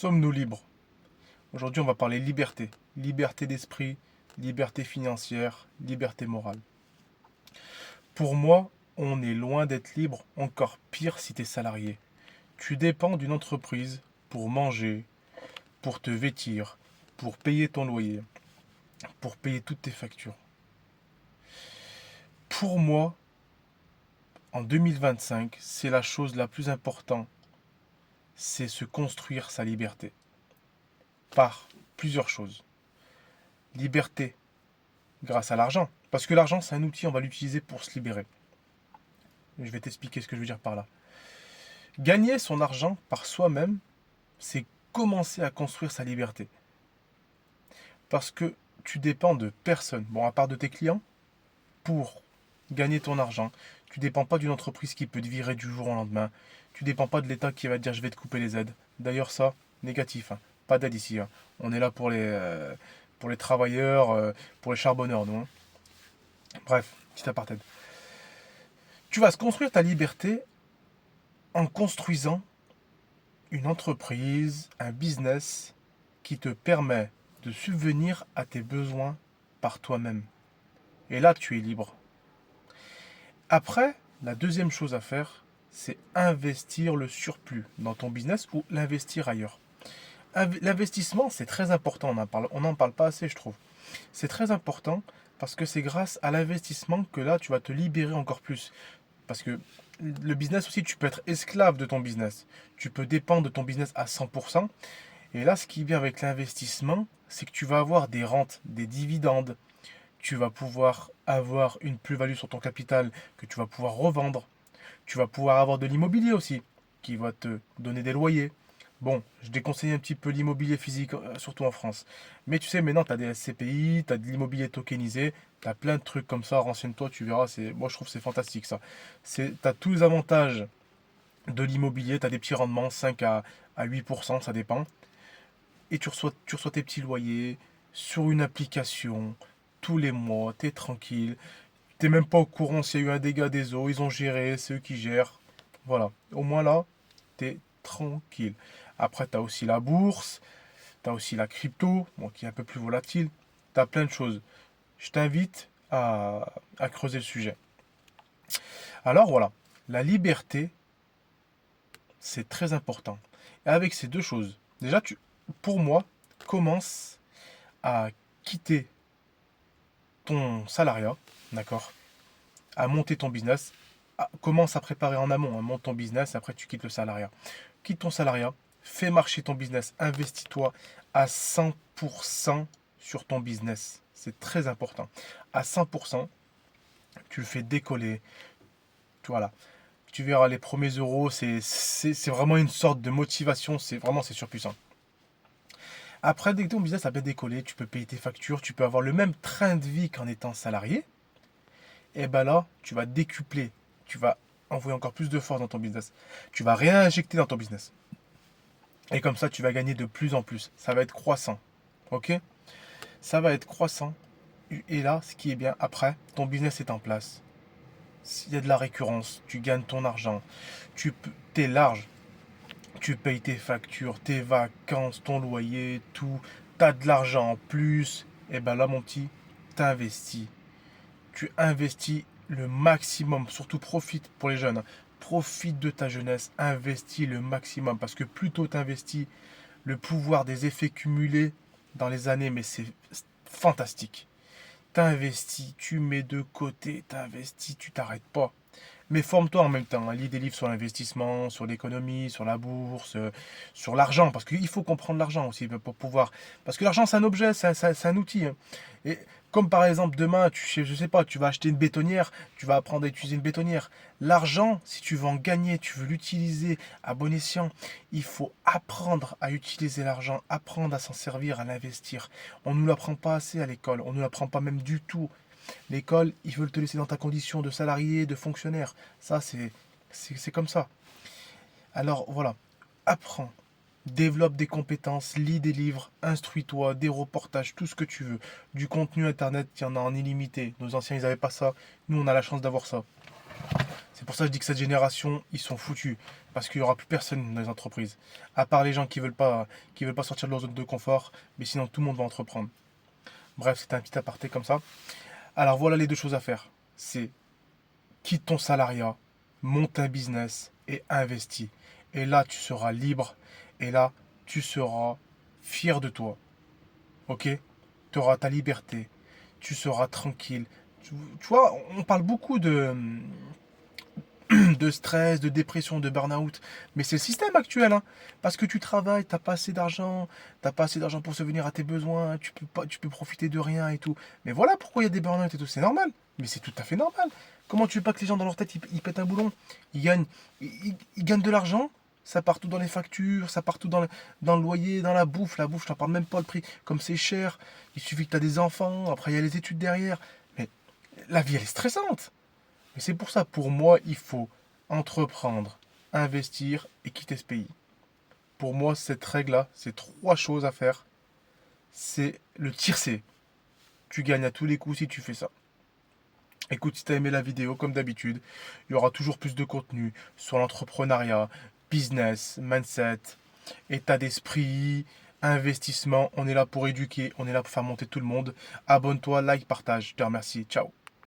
Sommes-nous libres? Aujourd'hui, on va parler liberté. Liberté d'esprit, liberté financière, liberté morale. Pour moi, on est loin d'être libre, encore pire si tu es salarié. Tu dépends d'une entreprise pour manger, pour te vêtir, pour payer ton loyer, pour payer toutes tes factures. Pour moi, en 2025, c'est la chose la plus importante, c'est se construire sa liberté. Par plusieurs choses. Liberté grâce à l'argent. Parce que l'argent, c'est un outil, on va l'utiliser pour se libérer. Je vais t'expliquer ce que je veux dire par là. Gagner son argent par soi-même, c'est commencer à construire sa liberté. Parce que tu dépends de personne, bon, à part de tes clients, pour gagner ton argent. Tu ne dépends pas d'une entreprise qui peut te virer du jour au lendemain. Tu ne dépends pas de l'État qui va te dire je vais te couper les aides. D'ailleurs, ça, négatif. Hein. Pas d'aide ici. Hein. On est là pour les travailleurs, pour les charbonneurs, nous. Hein. Bref, petit aparté. Tu vas se construire ta liberté en construisant une entreprise, un business qui te permet de subvenir à tes besoins par toi-même. Et là, tu es libre. Après, la deuxième chose à faire, c'est investir le surplus dans ton business ou l'investir ailleurs. L'investissement, c'est très important, on n'en parle pas assez, je trouve. C'est très important parce que c'est grâce à l'investissement que là, tu vas te libérer encore plus. Parce que le business aussi, tu peux être esclave de ton business. Tu peux dépendre de ton business à 100%. Et là, ce qui est bien avec l'investissement, c'est que tu vas avoir des rentes, des dividendes. Tu vas pouvoir avoir une plus-value sur ton capital que tu vas pouvoir revendre. Tu vas pouvoir avoir de l'immobilier aussi, qui va te donner des loyers. Bon, je déconseille un petit peu l'immobilier physique, surtout en France. Mais tu sais, maintenant, tu as des SCPI, tu as de l'immobilier tokenisé, tu as plein de trucs comme ça. Renseigne-toi, tu verras. Moi, je trouve que c'est fantastique ça. Tu as tous les avantages de l'immobilier, tu as des petits rendements, 5 à 8%, ça dépend. Et tu reçois tes petits loyers sur une application tous les mois, tu es tranquille. T'es même pas au courant s'il y a eu un dégât des eaux, ils ont géré, c'est eux qui gèrent. Voilà. Au moins là, t'es tranquille. Après, t'as aussi la bourse, t'as aussi la crypto, bon, qui est un peu plus volatile. T'as plein de choses. Je t'invite à creuser le sujet. Alors voilà, la liberté, c'est très important. Et avec ces deux choses, déjà, pour moi, commence à quitter ton salariat, d'accord, à monter ton business. Commence à préparer en amont, hein, monte ton business, après tu quittes le salariat. Quitte ton salariat, fais marcher ton business, investis-toi à 100% sur ton business. C'est très important. À 100%, tu le fais décoller. Voilà. Tu verras les premiers euros, c'est vraiment une sorte de motivation, c'est surpuissant. Après, dès que ton business a bien décollé, tu peux payer tes factures, tu peux avoir le même train de vie qu'en étant salarié. Et ben là, tu vas décupler, tu vas envoyer encore plus de force dans ton business. Tu vas réinjecter dans ton business. Et comme ça, tu vas gagner de plus en plus. Ça va être croissant. Ok? Ça va être croissant. Et là, ce qui est bien, après, ton business est en place. S'il y a de la récurrence, tu gagnes ton argent. T'es large. Tu payes tes factures, tes vacances, ton loyer, tout. Tu as de l'argent en plus. Et ben là, mon petit, t'investis. Tu investis le maximum. Surtout profite pour les jeunes. Hein. Profite de ta jeunesse. Investis le maximum. Parce que plus tôt tu investis, le pouvoir des effets cumulés dans les années, mais c'est fantastique. T'investis, tu mets de côté, t'investis, tu t'arrêtes pas. Mais forme-toi en même temps. Hein. Lis des livres sur l'investissement, sur l'économie, sur la bourse, sur l'argent. Parce qu'il faut comprendre l'argent aussi pour pouvoir. Parce que l'argent, c'est un objet, c'est un outil. Hein. Et comme par exemple, demain, je sais pas, tu vas acheter une bétonnière, tu vas apprendre à utiliser une bétonnière. L'argent, si tu veux en gagner, tu veux l'utiliser à bon escient, il faut apprendre à utiliser l'argent, apprendre à s'en servir, à l'investir. On ne nous l'apprend pas assez à l'école, on ne nous l'apprend pas même du tout. L'école, ils veulent te laisser dans ta condition de salarié, de fonctionnaire. Ça, c'est comme ça. Alors voilà, apprends, développe des compétences, lis des livres, instruis-toi, des reportages, tout ce que tu veux. Du contenu internet, il y en a en illimité. Nos anciens, ils n'avaient pas ça. Nous, on a la chance d'avoir ça. C'est pour ça que je dis que cette génération, ils sont foutus. Parce qu'il n'y aura plus personne dans les entreprises. À part les gens qui veulent pas sortir de leur zone de confort. Mais sinon, tout le monde va entreprendre. Bref, c'était un petit aparté comme ça. Alors voilà les deux choses à faire. C'est quitte ton salariat, monte un business et investis. Et là, tu seras libre. Et là, tu seras fier de toi. Ok? Tu auras ta liberté. Tu seras tranquille. Tu vois, on parle beaucoup de stress, de dépression, de burn-out. Mais c'est le système actuel, hein. Parce que tu travailles, t'as pas assez d'argent, t'as pas assez d'argent pour subvenir à tes besoins, tu peux profiter de rien et tout. Mais voilà pourquoi il y a des burn-out et tout, c'est normal. Mais c'est tout à fait normal. Comment tu veux pas que les gens dans leur tête, ils pètent un boulon? Ils gagnent de l'argent, ça part tout dans les factures, ça part tout dans le loyer, dans la bouffe. La bouffe, je t'en parle même pas le prix, comme c'est cher. Il suffit que tu as des enfants, après il y a les études derrière. Mais la vie, elle est stressante. Et c'est pour ça, pour moi, il faut entreprendre, investir et quitter ce pays. Pour moi, cette règle-là, c'est trois choses à faire. C'est le tiercé. Tu gagnes à tous les coups si tu fais ça. Écoute, si tu as aimé la vidéo, comme d'habitude, il y aura toujours plus de contenu sur l'entrepreneuriat, business, mindset, état d'esprit, investissement. On est là pour éduquer, on est là pour faire monter tout le monde. Abonne-toi, like, partage. Je te remercie. Ciao.